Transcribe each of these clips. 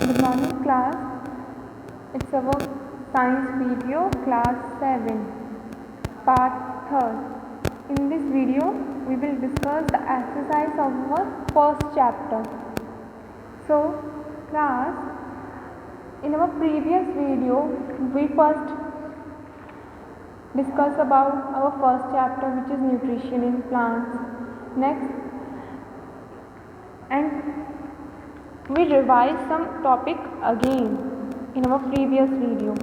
Good morning class. It's our science video class 7 part 3rd. In this video we will discuss the exercise of our first chapter. So class, in our previous video we first discussed about our first chapter, which is nutrition in plants. Next, and we revise some topic again in our previous video.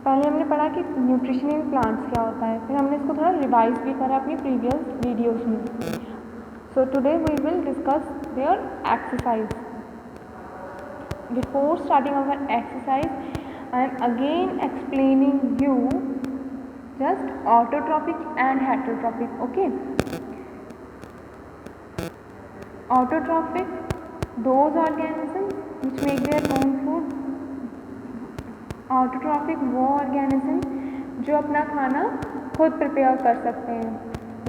पहले हमने पढ़ा कि nutrition in plants क्या होता है, फिर हमने इसको थोड़ा रिवाइज भी करा अपनी प्रीवियस वीडियोस में. So today we will discuss their exercise. Before starting our exercise I am again explaining you just autotrophic and heterotrophic. Okay, autotrophic, those organisms which make their own food. Autotrophic वो organism जो अपना खाना खुद prepare कर सकते हैं,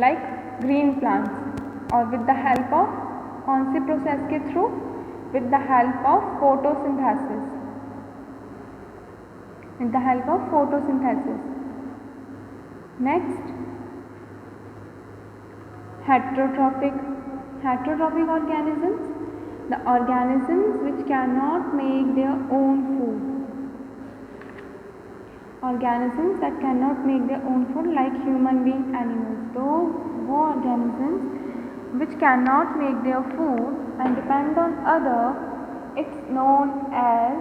like green plants, और with the help of कौन सी प्रोसेस के through? with the help of photosynthesis. with the help of photosynthesis. Next, heterotrophic. Heterotrophic organisms, the organisms which cannot make their own food. Organisms that cannot make their own food, like human being, animals. Those organisms which cannot make their food and depend on other, it's known as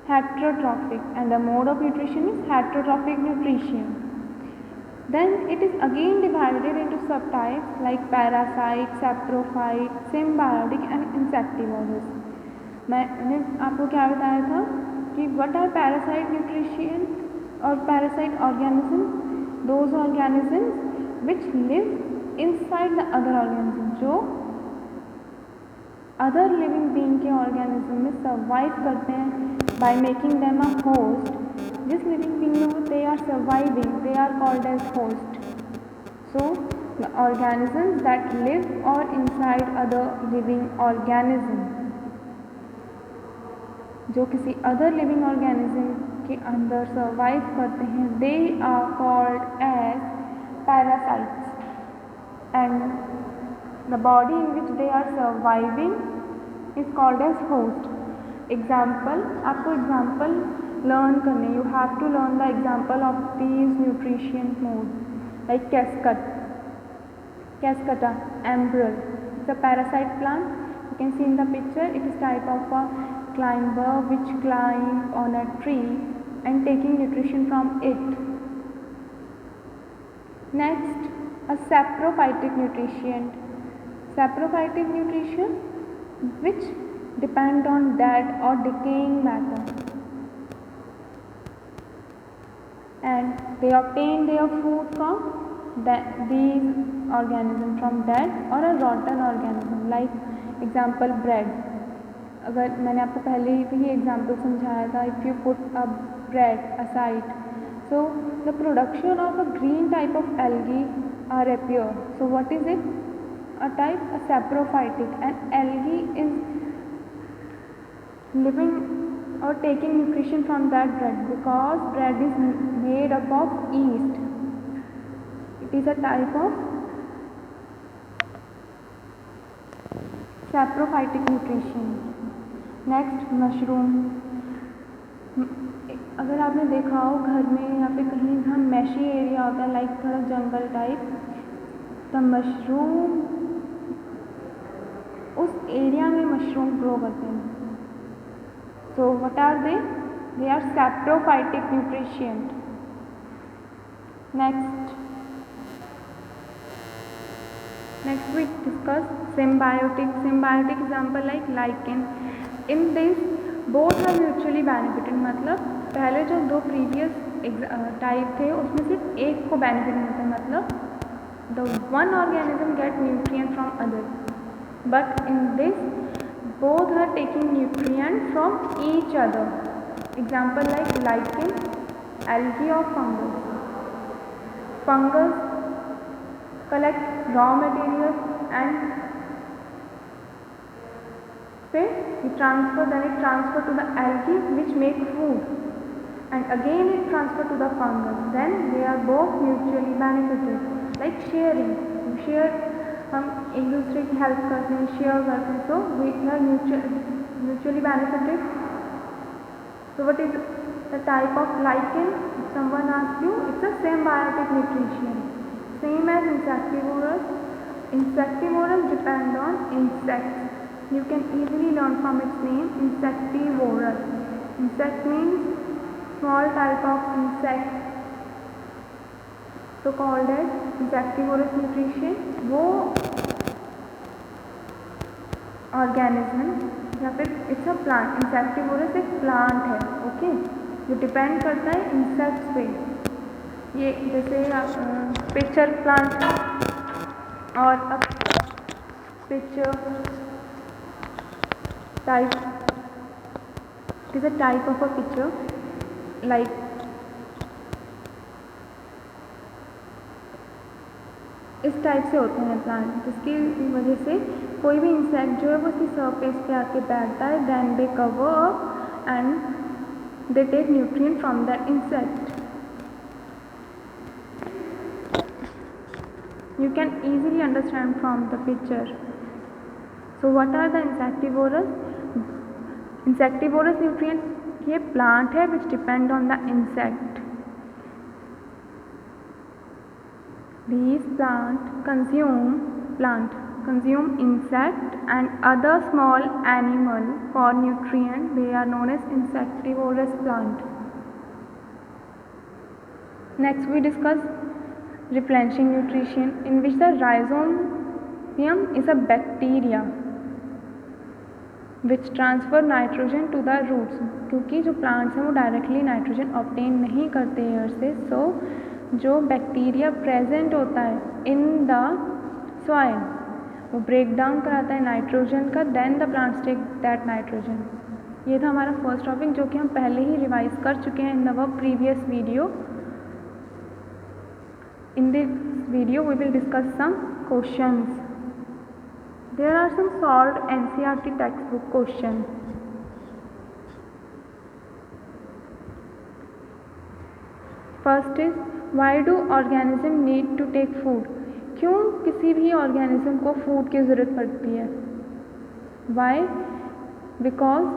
heterotrophic, and the mode of nutrition is heterotrophic nutrition. Then it is again divided into subtypes like parasite, saprophyte, symbiotic and insectivorous. मैंने आपको क्या बताया था कि what are parasite nutrition or parasite organisms? Those organisms which live inside the other organisms, जो other living being के organism में survive करते हैं by making them a host. जिस लिविंग बीइंग में वो they are surviving, they are called as host. So the organisms that live or inside other living organism, जो किसी अदर लिविंग ऑर्गेनिज्म के अंदर सर्वाइव करते हैं, they are called as parasites, and the body in which they are surviving is called as host. Example, आपको example learn करने, you have to learn the example of these nutrition modes like Cascata ambral. It's a parasite plant. You can see in the picture, it is type of a climber which climbs on a tree and taking nutrition from it. Next, a saprophytic nutrition. Saprophytic nutrition which depend on dead or decaying matter, and they obtain their food from these organisms, from dead or a rotten organism. Like example bread. अगर मैंने आपको पहले ही example समझाया था, if you put a bread aside, so the production of a green type of algae are appear. So what is it? A type, a saprophytic, and algae is living or taking nutrition from that bread, because bread is made up of yeast. It is a type of saprophytic nutrition. Next, mushroom. अगर आपने देखा हो घर में या फिर कहीं जहाँ मैशी एरिया होता है, लाइक थोड़ा जंगल टाइप, द मशरूम, उस एरिया में मशरूम ग्रो करते हैं. So what are they? They are saprophytic nutrition. Next we discuss symbiotic. Symbiotic example like lichen. In this both are mutually benefited. मतलब पहले जो दो previous टाइप थे उसमें सिर्फ एक को बेनिफिट मिलता है, मतलब the one organism get nutrient from other, but in this both are taking nutrient from each other. Example like lichen, algae or fungus. Fungus collect raw materials and फिर it transfer to the algae which make food, and again it transfer to the fungus. Then they are both mutually benefited. Like sharing, share, हम एक दूसरे की help करते हैं, share करते हैं, so we are mutually benefited. So what is the type of lichen? If someone asks you, it's a symbiotic nutrition, same as insectivorous. Insectivorous depend on insects. You can easily learn from its name, insectivorous. Insect means small type of insect, so called as insectivorous nutrition. वो organism या फिर it's a plant, insectivorous एक plant है, okay, जो depend करता है insects पे. ये जैसे पिक्चर प्लांट और अब picture type, it is a type of a picture, like इस टाइप से होते हैं प्लांट, जिसकी वजह से कोई भी इंसेक्ट जो है वो उसकी सरफेस पे आके बैठता है, then they cover up and they take nutrient from that insect. You can easily understand from the picture. So what are the insectivorous? Insectivorous nutrients ये plant है which depend on the insect. These plant consume insect and other small animal for nutrient. They are known as insectivorous plant. Next we discuss replenishing nutrition, in which the rhizobium is a bacteria which transfer nitrogen to the roots. क्योंकि जो plants हैं वो directly nitrogen obtain नहीं करते air से, so जो bacteria present होता है इन द सॉइल वो ब्रेक डाउन कराता है नाइट्रोजन का, then the plants take that nitrogen. ये था हमारा फर्स्ट टॉपिक जो कि हम पहले ही रिवाइज कर चुके हैं in the previous video. In this video we will discuss some questions. There are some solved NCERT textbook questions. First is, why do organism need to take food? क्यों किसी भी ऑर्गेनिज्म को फूड की ज़रूरत पड़ती है? Why? Because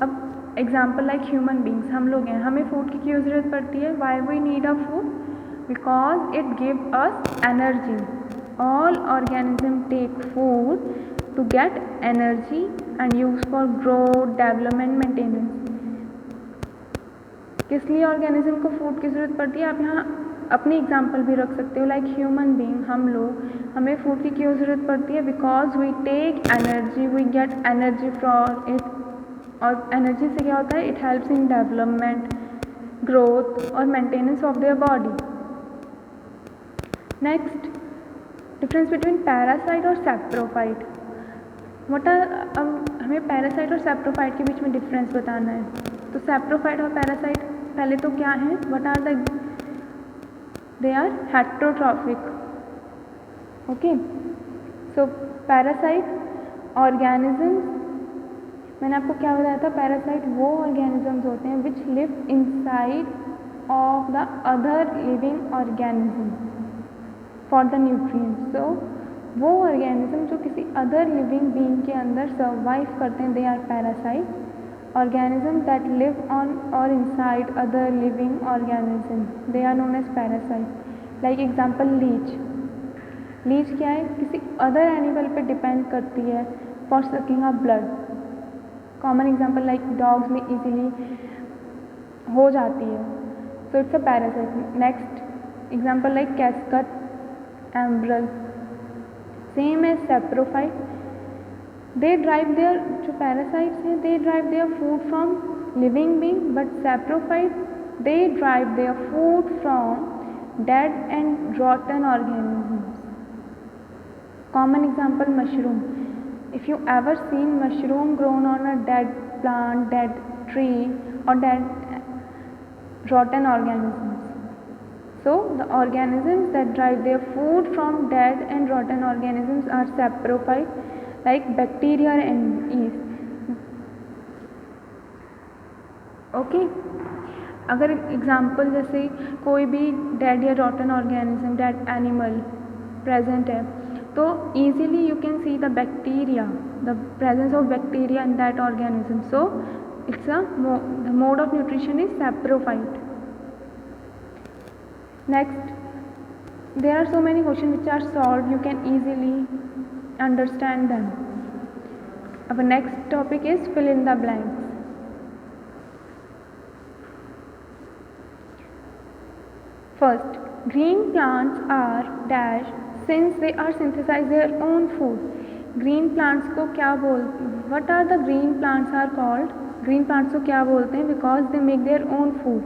अब example like human beings, हम लोग हैं, हमें फूड की क्यों ज़रूरत पड़ती है? Why we need a food? Because it gives us energy. All organisms take food to get energy and use for growth, development, maintenance. किस लिए ऑर्गेनिज्म को फूड की ज़रूरत पड़ती है? आप यहाँ अपनी एग्जाम्पल भी रख सकते हो, लाइक ह्यूमन बीइंग, हम लोग, हमें फूड की क्यों ज़रूरत पड़ती है? Because we take energy, we get energy from it. और एनर्जी से क्या होता है? It helps in development, growth और maintenance of their body. Next, difference between parasite और सैप्रोफाइट. व्हाट आर, अब हमें पैरासाइट और सैप्रोफाइट के बीच में डिफरेंस बताना है. तो सैप्रोफाइट और पैरासाइट पहले तो क्या है? What are the, they are heterotrophic. Okay, so parasite organisms, मैंने आपको क्या बताया था? पैरासाइट वो ऑर्गेनिजम्स होते हैं which live inside of the other living organism for the nutrients. So वो ऑर्गेनिज्म जो किसी अदर लिविंग बीइंग के अंदर सर्वाइव करते हैं, they are parasite. Organisms that live on or inside other living organisms, they are known as parasites. Like example, leech. Leech क्या है? किसी other animal पे depend करती है for sucking of blood. Common example like dogs में easily हो जाती है, so it's a parasite. Next example like cascade, ambral, same as saprophyte. They derive their, जो parasites हैं, they derive their food from living being, but saprophyte, they derive their food from dead and rotten organisms. Common example, mushroom. If you ever seen mushroom grown on a dead plant, dead tree or dead rotten organisms. So the organisms that derive their food from dead and rotten organisms are saprophyte, like bacteria and yeast. Okay. अगर example जैसे कोई भी dead या रॉटन organism, dead animal present है, तो easily you can see the bacteria, the presence of bacteria in that organism. So it's the mode of nutrition is saprophyte. Next, there are so many questions which are solved, you can easily understand them. Our next topic is fill in the blanks. First, green plants are dash since they are synthesize their own food. Green plants को क्या what are the green plants are called? Green plants को क्या बोलते हैं? Because they make their own food.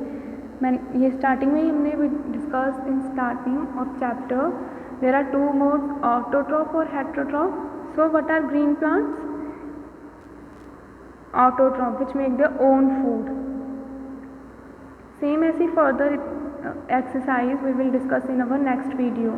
ये starting में ही हमने discussed in starting of chapter. There are two modes, autotroph or heterotroph. So what are green plants? Autotroph, which make their own food. Same as further exercise we will discuss in our next video.